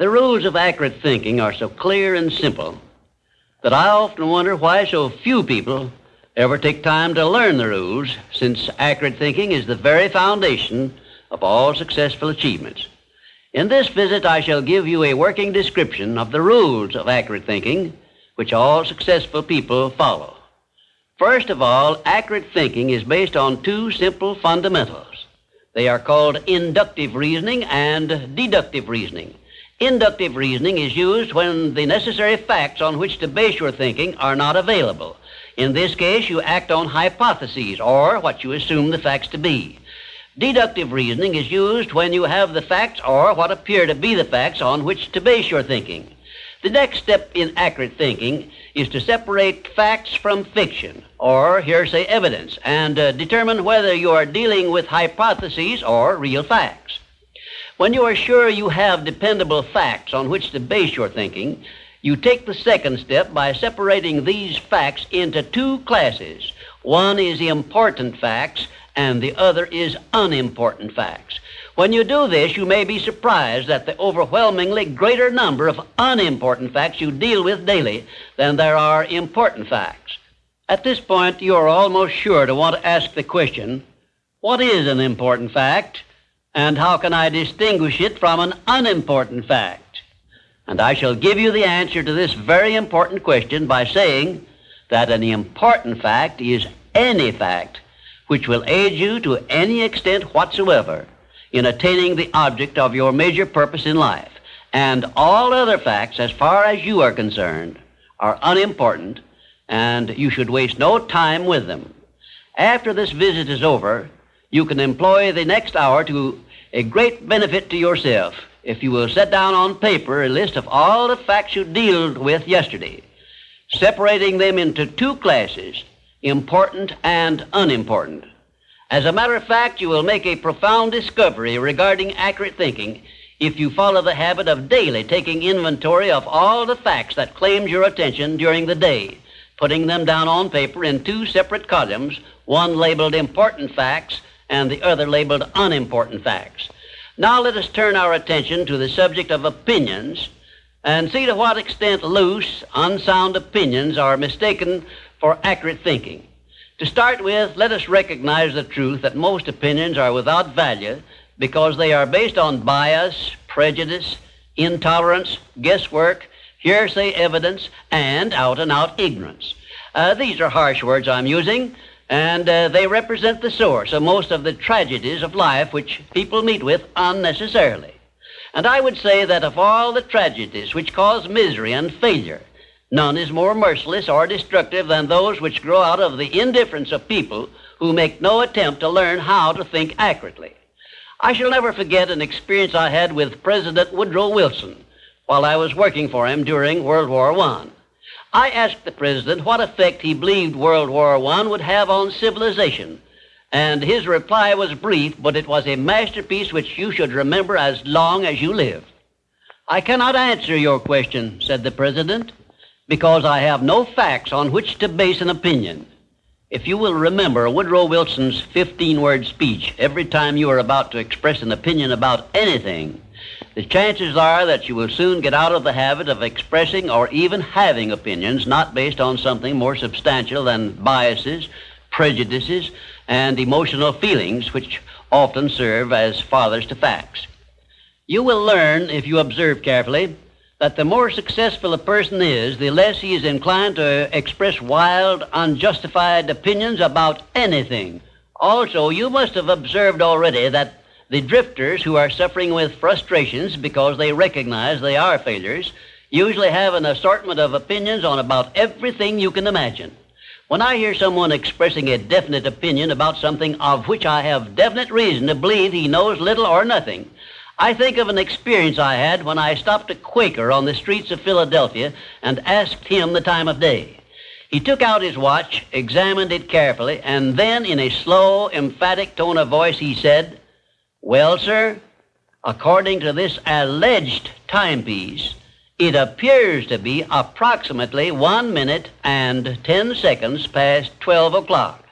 The rules of accurate thinking are so clear and simple that I often wonder why so few people ever take time to learn the rules, since accurate thinking is the very foundation of all successful achievements. In this visit, I shall give you a working description of the rules of accurate thinking, which all successful people follow. First of all, accurate thinking is based on two simple fundamentals. They are called inductive reasoning and deductive reasoning. Inductive reasoning is used when the necessary facts on which to base your thinking are not available. In this case, you act on hypotheses, or what you assume the facts to be. Deductive reasoning is used when you have the facts, or what appear to be the facts, on which to base your thinking. The next step in accurate thinking is to separate facts from fiction, or hearsay evidence, and determine whether you are dealing with hypotheses or real facts. When you are sure you have dependable facts on which to base your thinking, you take the second step by separating these facts into two classes. One is important facts, and the other is unimportant facts. When you do this, you may be surprised at the overwhelmingly greater number of unimportant facts you deal with daily than there are important facts. At this point, you are almost sure to want to ask the question, what is an important fact, and how can I distinguish it from an unimportant fact? And I shall give you the answer to this very important question by saying that an important fact is any fact which will aid you to any extent whatsoever in attaining the object of your major purpose in life. And all other facts, as far as you are concerned, are unimportant, and you should waste no time with them. After this visit is over, you can employ the next hour to a great benefit to yourself if you will set down on paper a list of all the facts you dealt with yesterday, separating them into two classes, important and unimportant. As a matter of fact, you will make a profound discovery regarding accurate thinking if you follow the habit of daily taking inventory of all the facts that claimed your attention during the day, putting them down on paper in two separate columns, one labeled important facts and the other labeled unimportant facts. Now let us turn our attention to the subject of opinions and see to what extent loose, unsound opinions are mistaken for accurate thinking. To start with, let us recognize the truth that most opinions are without value because they are based on bias, prejudice, intolerance, guesswork, hearsay evidence, and out-and-out ignorance. These are harsh words I'm using, and they represent the source of most of the tragedies of life which people meet with unnecessarily. And I would say that of all the tragedies which cause misery and failure, none is more merciless or destructive than those which grow out of the indifference of people who make no attempt to learn how to think accurately. I shall never forget an experience I had with President Woodrow Wilson while I was working for him during World War I. I asked the president what effect he believed World War I would have on civilization, and his reply was brief, but it was a masterpiece which you should remember as long as you live. "I cannot answer your question," said the president, "because I have no facts on which to base an opinion." If you will remember Woodrow Wilson's 15-word speech every time you are about to express an opinion about anything, the chances are that you will soon get out of the habit of expressing or even having opinions not based on something more substantial than biases, prejudices, and emotional feelings which often serve as fathers to facts. You will learn, if you observe carefully, that the more successful a person is, the less he is inclined to express wild, unjustified opinions about anything. Also, you must have observed already that the drifters who are suffering with frustrations because they recognize they are failures usually have an assortment of opinions on about everything you can imagine. When I hear someone expressing a definite opinion about something of which I have definite reason to believe he knows little or nothing, I think of an experience I had when I stopped a Quaker on the streets of Philadelphia and asked him the time of day. He took out his watch, examined it carefully, and then in a slow, emphatic tone of voice he said, "Well, sir, according to this alleged timepiece, it appears to be approximately 1 minute and 10 seconds past 12 o'clock.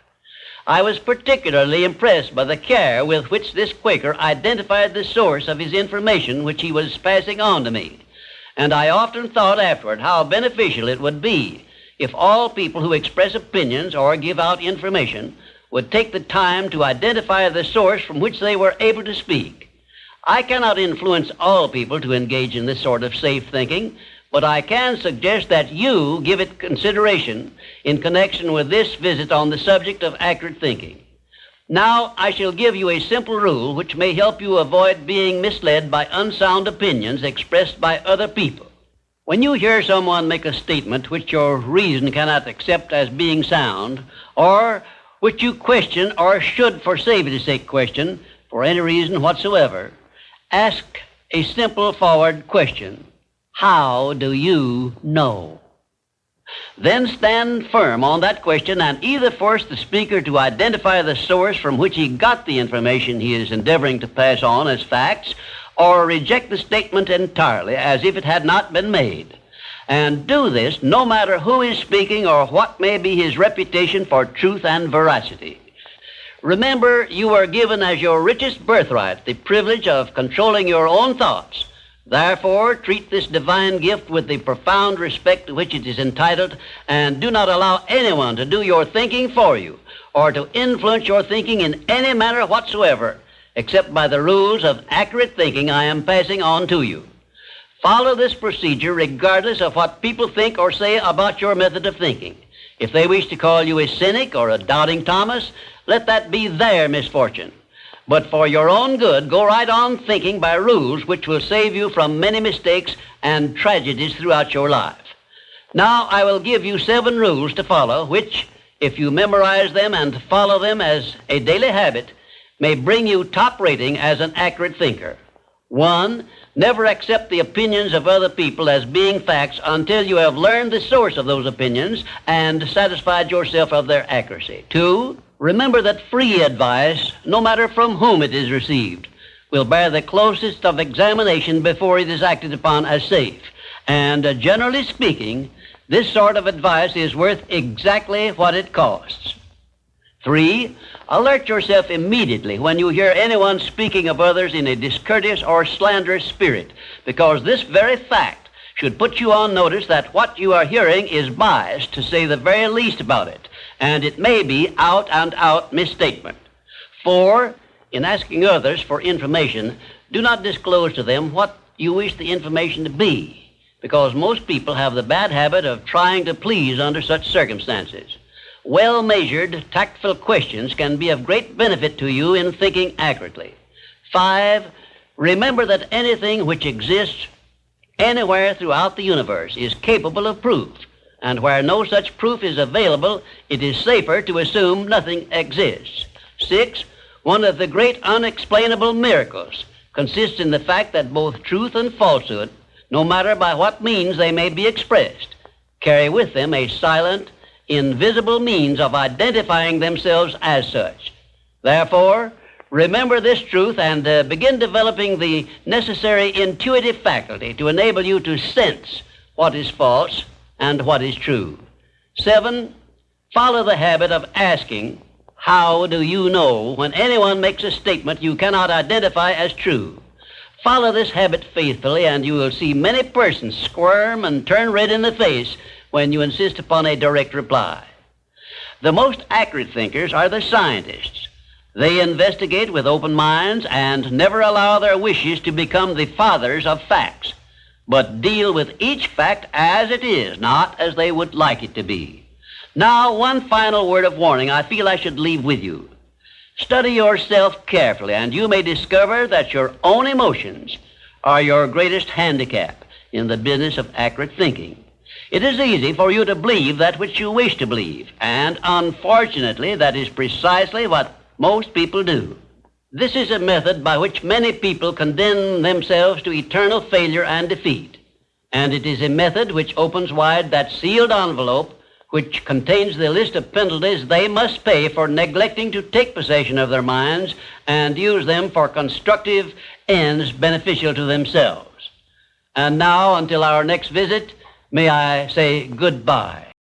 I was particularly impressed by the care with which this Quaker identified the source of his information which he was passing on to me. And I often thought afterward how beneficial it would be if all people who express opinions or give out information would take the time to identify the source from which they were able to speak. I cannot influence all people to engage in this sort of safe thinking, but I can suggest that you give it consideration in connection with this visit on the subject of accurate thinking. Now, I shall give you a simple rule which may help you avoid being misled by unsound opinions expressed by other people. When you hear someone make a statement which your reason cannot accept as being sound, or which you question or should, for safety's sake, question for any reason whatsoever, ask a simple forward question. How do you know? Then stand firm on that question and either force the speaker to identify the source from which he got the information he is endeavoring to pass on as facts, or reject the statement entirely as if it had not been made. And do this no matter who is speaking or what may be his reputation for truth and veracity. Remember, you are given as your richest birthright the privilege of controlling your own thoughts. Therefore, treat this divine gift with the profound respect to which it is entitled, and do not allow anyone to do your thinking for you or to influence your thinking in any manner whatsoever, except by the rules of accurate thinking I am passing on to you. Follow this procedure regardless of what people think or say about your method of thinking. If they wish to call you a cynic or a doubting Thomas, let that be their misfortune. But for your own good, go right on thinking by rules which will save you from many mistakes and tragedies throughout your life. Now I will give you 7 rules to follow, which, if you memorize them and follow them as a daily habit, may bring you top rating as an accurate thinker. 1. Never accept the opinions of other people as being facts until you have learned the source of those opinions and satisfied yourself of their accuracy. 2. Remember that free advice, no matter from whom it is received, will bear the closest of examination before it is acted upon as safe. And generally speaking, this sort of advice is worth exactly what it costs. 3. Alert yourself immediately when you hear anyone speaking of others in a discourteous or slanderous spirit, because this very fact should put you on notice that what you are hearing is biased, to say the very least about it, and it may be out-and-out misstatement. 4. In asking others for information, do not disclose to them what you wish the information to be, because most people have the bad habit of trying to please under such circumstances. Well-measured, tactful questions can be of great benefit to you in thinking accurately. 5. Remember that anything which exists anywhere throughout the universe is capable of proof, and where no such proof is available, it is safer to assume nothing exists. 6. One of the great unexplainable miracles consists in the fact that both truth and falsehood, no matter by what means they may be expressed, carry with them a silent, invisible means of identifying themselves as such. Therefore, remember this truth and begin developing the necessary intuitive faculty to enable you to sense what is false and what is true. 7. Follow the habit of asking, how do you know, when anyone makes a statement you cannot identify as true. Follow this habit faithfully, and you will see many persons squirm and turn red in the face when you insist upon a direct reply. The most accurate thinkers are the scientists. They investigate with open minds and never allow their wishes to become the fathers of facts, but deal with each fact as it is, not as they would like it to be. Now, one final word of warning I feel I should leave with you. Study yourself carefully, and you may discover that your own emotions are your greatest handicap in the business of accurate thinking. It is easy for you to believe that which you wish to believe, and unfortunately, that is precisely what most people do. This is a method by which many people condemn themselves to eternal failure and defeat, and it is a method which opens wide that sealed envelope which contains the list of penalties they must pay for neglecting to take possession of their minds and use them for constructive ends beneficial to themselves. And now, until our next visit, may I say goodbye.